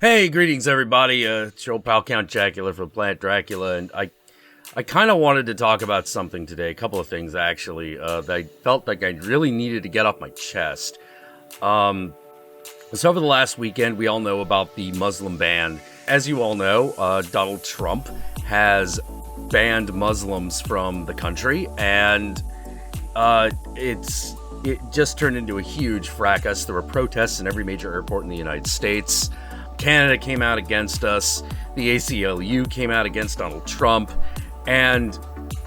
Hey, greetings everybody, it's your old pal Count Jackula from Planet Dracula, and I kind of wanted to talk about something today, a couple of things actually, that I felt like I really needed to get off my chest. So over the last weekend, we all know about the Muslim ban. As you all know, Donald Trump has banned Muslims from the country, and it just turned into a huge fracas. There were protests in every major airport in the United States. Canada came out against us. The ACLU came out against Donald Trump. And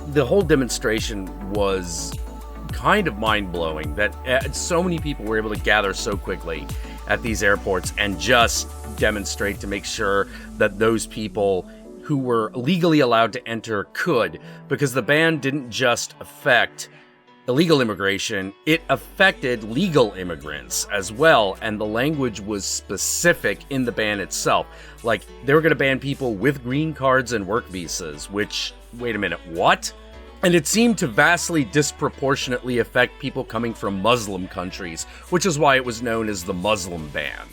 the whole demonstration was kind of mind-blowing that so many people were able to gather so quickly at these airports and just demonstrate to make sure that those people who were legally allowed to enter could, because the ban didn't just affect illegal immigration, it affected legal immigrants as well, and the language was specific in the ban itself. Like, they were going to ban people with green cards and work visas, which, wait a minute, what? And it seemed to vastly disproportionately affect people coming from Muslim countries, which is why it was known as the Muslim ban.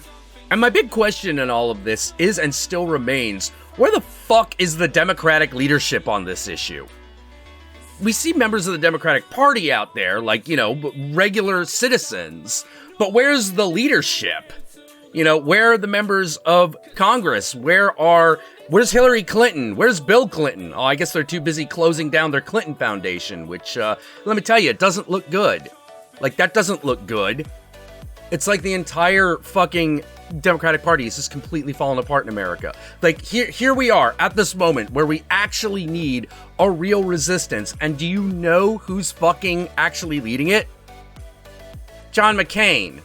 And my big question in all of this is, and still remains, where the fuck is the Democratic leadership on this issue? We see members of the Democratic Party out there, like, regular citizens, but where's the leadership? Where are the members of Congress? Where's Hillary Clinton? Where's Bill Clinton? Oh, I guess they're too busy closing down their Clinton Foundation, which, let me tell you, it doesn't look good. Like, that doesn't look good. It's like the entire fucking Democratic Party is just completely falling apart in America. Like, here we are at this moment where we actually need a real resistance. And do you know who's fucking actually leading it? John McCain.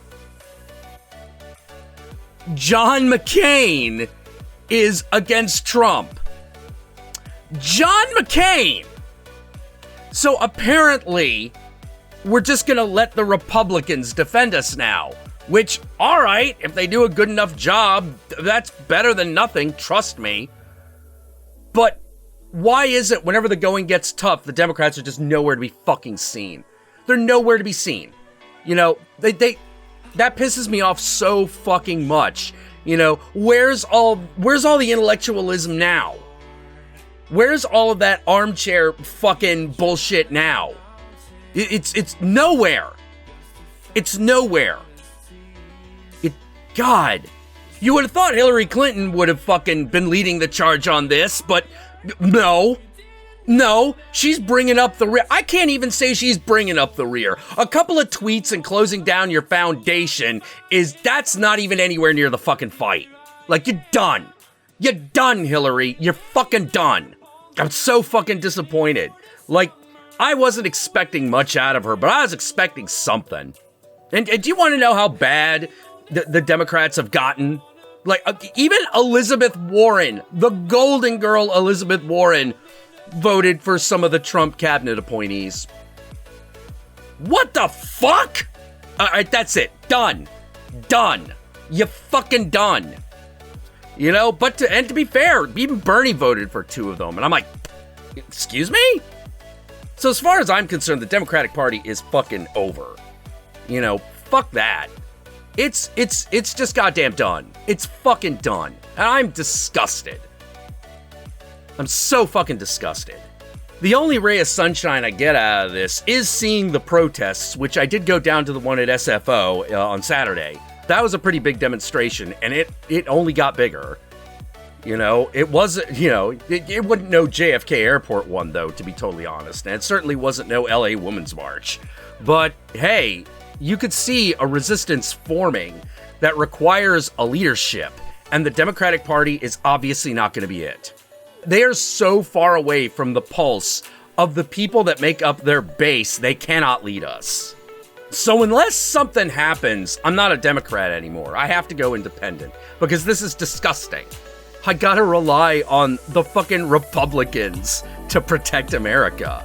John McCain is against Trump. John McCain. So apparently, we're just gonna let the Republicans defend us now. Which, alright, if they do a good enough job, that's better than nothing, trust me. But why is it whenever the going gets tough, the Democrats are just nowhere to be fucking seen? They're nowhere to be seen. That pisses me off so fucking much. Where's all the intellectualism now? Where's all of that armchair fucking bullshit now? It's nowhere. It's nowhere. God, you would have thought Hillary Clinton would have fucking been leading the charge on this, but no, she's bringing up the rear. I can't even say she's bringing up the rear. A couple of tweets and closing down your foundation that's not even anywhere near the fucking fight. Like, you're done. You're done, Hillary. You're fucking done. I'm so fucking disappointed. Like, I wasn't expecting much out of her, but I was expecting something. And do you want to know how bad the Democrats have gotten? Like, even Elizabeth Warren, the golden girl Elizabeth Warren, voted for some of the Trump cabinet appointees. What the fuck? Alright, that's it. Done. You fucking done. But to be fair, even Bernie voted for two of them, and I'm like, excuse me? So as far as I'm concerned, the Democratic Party is fucking over. Fuck that. It's just goddamn done. It's fucking done. And I'm disgusted. I'm so fucking disgusted. The only ray of sunshine I get out of this is seeing the protests, which I did go down to the one at SFO on Saturday. That was a pretty big demonstration, and it only got bigger. It wasn't, it wasn't no JFK Airport one, though, to be totally honest. And it certainly wasn't no LA Women's March. But, hey, you could see a resistance forming that requires a leadership, and the Democratic Party is obviously not going to be it. They are so far away from the pulse of the people that make up their base, they cannot lead us. So unless something happens, I'm not a Democrat anymore. I have to go independent, because this is disgusting. I gotta rely on the fucking Republicans to protect America.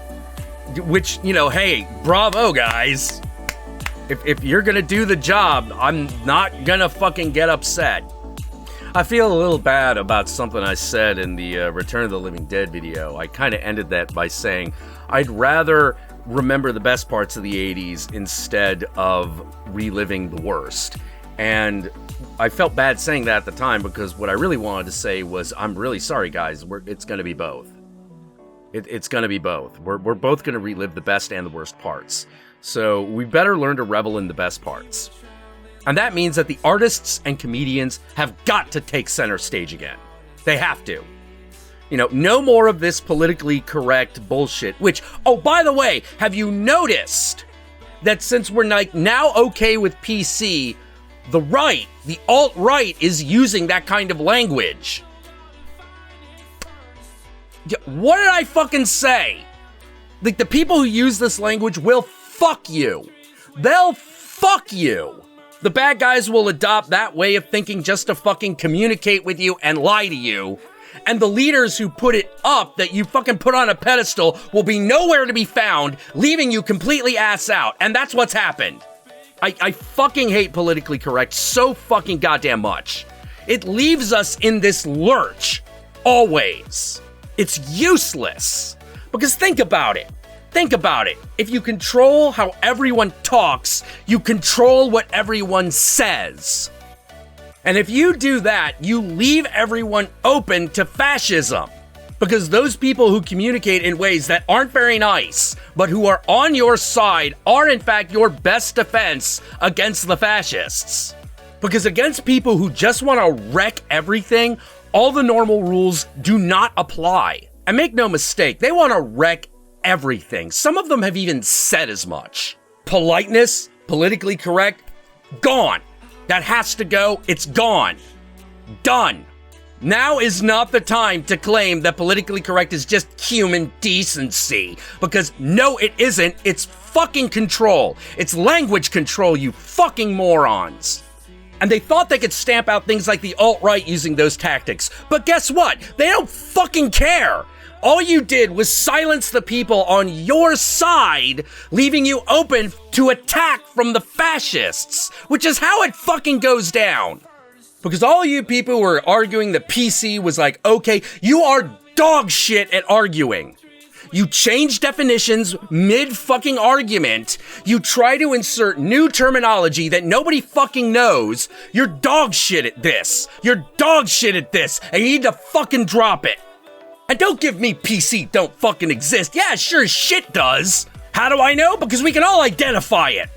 Which, hey, bravo, guys. If you're gonna do the job, I'm not gonna fucking get upset. I feel a little bad about something I said in the Return of the Living Dead video. I kind of ended that by saying I'd rather remember the best parts of the 80s instead of reliving the worst. And I felt bad saying that at the time because what I really wanted to say was, I'm really sorry, guys. It's going to be both. It's going to be both. We're both going to relive the best and the worst parts. So we better learn to revel in the best parts. And that means that the artists and comedians have got to take center stage again. They have to. You know, no more of this politically correct bullshit, which, oh, by the way, have you noticed that since we're like now okay with PC, the right, the alt-right is using that kind of language? What did I fucking say? Like, the people who use this language will fuck you. They'll fuck you. The bad guys will adopt that way of thinking just to fucking communicate with you and lie to you. And the leaders who put it up that you fucking put on a pedestal will be nowhere to be found, leaving you completely ass out. And that's what's happened. I fucking hate politically correct so fucking goddamn much. It leaves us in this lurch. Always. It's useless. Because think about it. Think about it. If you control how everyone talks, you control what everyone says. And if you do that, you leave everyone open to fascism. Because those people who communicate in ways that aren't very nice, but who are on your side, are in fact your best defense against the fascists. Because against people who just want to wreck everything, all the normal rules do not apply. And make no mistake, they want to wreck everything. Some of them have even said as much. Politeness, politically correct, gone. That has to go. It's gone. Done. Now is not the time to claim that politically correct is just human decency. Because no, it isn't. It's fucking control. It's language control, you fucking morons. And they thought they could stamp out things like the alt-right using those tactics. But guess what? They don't fucking care. All you did was silence the people on your side, leaving you open to attack from the fascists, which is how it fucking goes down. Because all you people who are arguing that PC was like, okay, you are dog shit at arguing. You change definitions mid-fucking argument. You try to insert new terminology that nobody fucking knows. You're dog shit at this. You're dog shit at this, and you need to fucking drop it. And don't give me PC don't fucking exist. Yeah, sure shit does. How do I know? Because we can all identify it.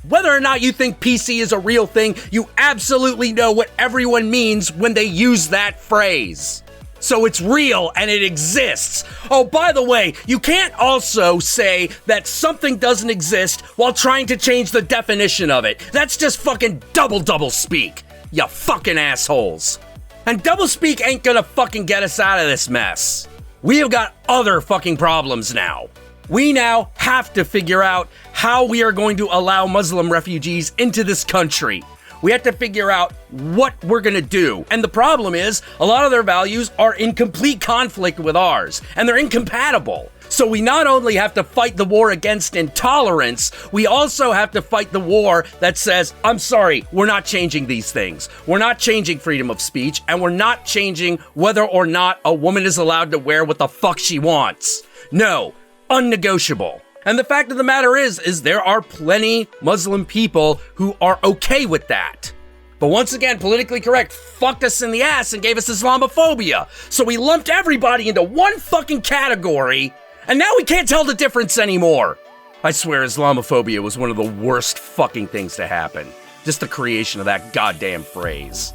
Whether or not you think PC is a real thing, you absolutely know what everyone means when they use that phrase. So it's real and it exists. Oh, by the way, you can't also say that something doesn't exist while trying to change the definition of it. That's just fucking double speak, you fucking assholes. And doublespeak ain't gonna fucking get us out of this mess. We have got other fucking problems now. We now have to figure out how we are going to allow Muslim refugees into this country. We have to figure out what we're gonna do. And the problem is, a lot of their values are in complete conflict with ours, and they're incompatible. So we not only have to fight the war against intolerance, we also have to fight the war that says, I'm sorry, we're not changing these things. We're not changing freedom of speech, and we're not changing whether or not a woman is allowed to wear what the fuck she wants. No, unnegotiable. And the fact of the matter is there are plenty Muslim people who are okay with that. But once again, politically correct fucked us in the ass and gave us Islamophobia. So we lumped everybody into one fucking category, and now we can't tell the difference anymore. I swear Islamophobia was one of the worst fucking things to happen. Just the creation of that goddamn phrase.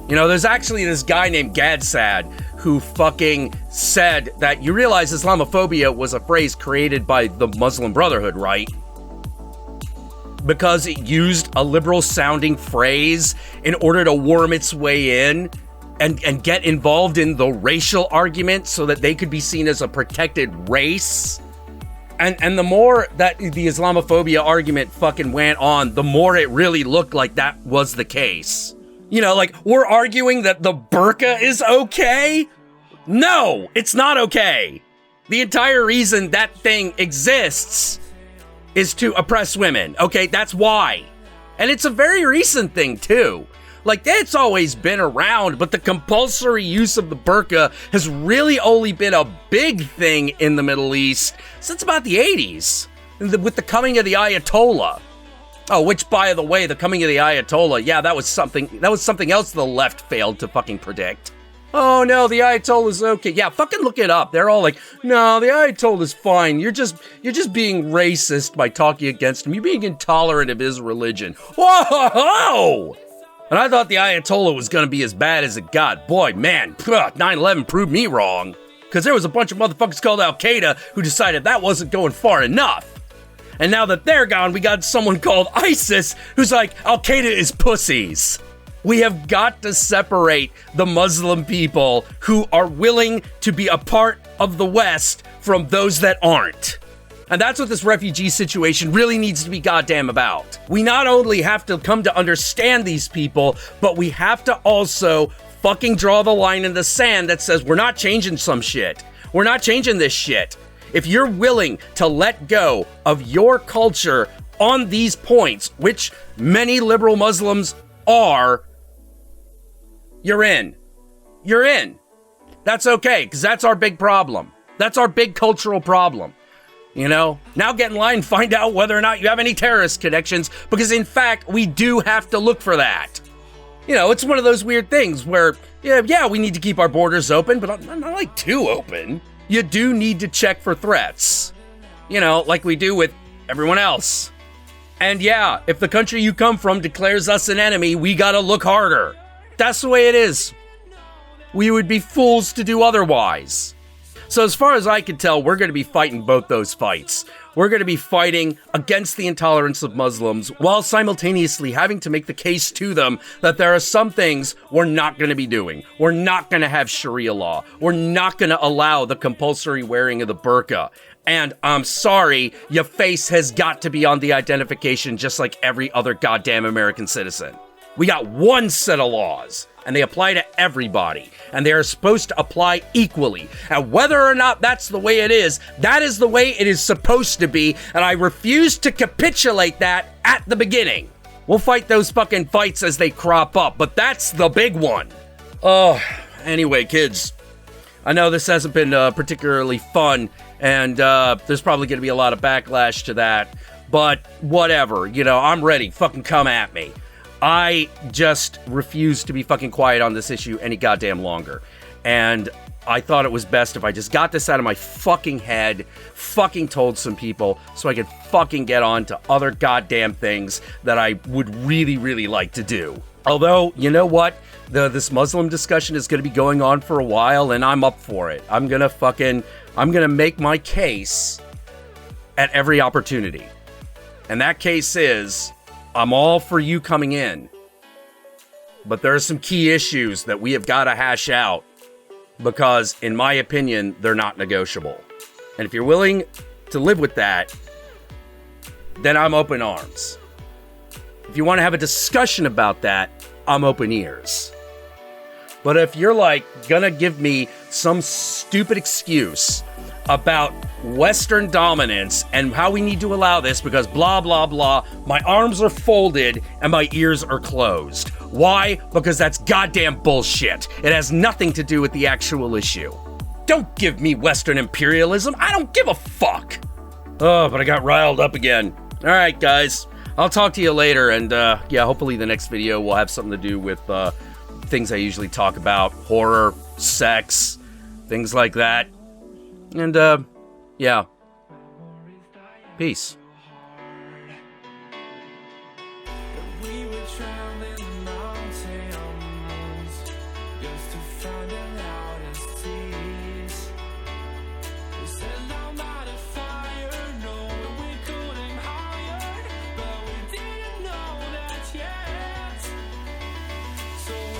You know, there's actually this guy named Gadsad who fucking said that you realize Islamophobia was a phrase created by the Muslim Brotherhood, right? Because it used a liberal-sounding phrase in order to worm its way in and get involved in the racial argument so that they could be seen as a protected race. And the more that the Islamophobia argument fucking went on, the more it really looked like that was the case. You know, like, we're arguing that the burqa is okay? No, it's not okay. The entire reason that thing exists is to oppress women, okay? That's why. And it's a very recent thing, too. Like, it's always been around, but the compulsory use of the burqa has really only been a big thing in the Middle East since about the 80s, with the coming of the Ayatollah. Oh, which, by the way, the coming of the Ayatollah, yeah, that was something else the left failed to fucking predict. Oh no, the Ayatollah's okay. Yeah, fucking look it up. They're all like, no, the Ayatollah's fine. You're just being racist by talking against him. You're being intolerant of his religion. Whoa! And I thought the Ayatollah was gonna be as bad as it got. Boy, man, 9/11 proved me wrong. Because there was a bunch of motherfuckers called Al-Qaeda who decided that wasn't going far enough. And now that they're gone, we got someone called ISIS who's like, Al-Qaeda is pussies. We have got to separate the Muslim people who are willing to be a part of the West from those that aren't. And that's what this refugee situation really needs to be goddamn about. We not only have to come to understand these people, but we have to also fucking draw the line in the sand that says we're not changing some shit. We're not changing this shit. If you're willing to let go of your culture on these points, which many liberal Muslims are, you're in. You're in. That's okay, because that's our big problem. That's our big cultural problem. You know? Now get in line and find out whether or not you have any terrorist connections, because in fact, we do have to look for that. You know, it's one of those weird things where, yeah, we need to keep our borders open, but not like too open. You do need to check for threats. You know, like we do with everyone else. And yeah, if the country you come from declares us an enemy, we gotta look harder. That's the way it is. We would be fools to do otherwise. So as far as I can tell, we're going to be fighting both those fights. We're going to be fighting against the intolerance of Muslims while simultaneously having to make the case to them that there are some things we're not going to be doing. We're not going to have Sharia law. We're not going to allow the compulsory wearing of the burqa. And I'm sorry, your face has got to be on the identification just like every other goddamn American citizen. We got one set of laws, and they apply to everybody, and they are supposed to apply equally. And whether or not that's the way it is, that is the way it is supposed to be, and I refuse to capitulate that at the beginning. We'll fight those fucking fights as they crop up, but that's the big one. Oh, anyway, kids, I know this hasn't been particularly fun, and there's probably going to be a lot of backlash to that, but whatever, you know, I'm ready. Fucking come at me. I just refuse to be fucking quiet on this issue any goddamn longer. And I thought it was best if I just got this out of my fucking head, fucking told some people, so I could fucking get on to other goddamn things that I would really, really like to do. Although, you know what? This Muslim discussion is going to be going on for a while, and I'm up for it. I'm going to make my case at every opportunity. And that case is, I'm all for you coming in, but there are some key issues that we have got to hash out because, in my opinion, they're not negotiable. And if you're willing to live with that, then I'm open arms. If you want to have a discussion about that, I'm open ears. But if you're like gonna give me some stupid excuse about Western dominance and how we need to allow this because blah, blah, blah, my arms are folded and my ears are closed. Why? Because that's goddamn bullshit. It has nothing to do with the actual issue. Don't give me Western imperialism. I don't give a fuck. Oh, but I got riled up again. All right, guys. I'll talk to you later. And yeah, hopefully the next video will have something to do with things I usually talk about. Horror, sex, things like that. And, yeah. Peace. Yeah.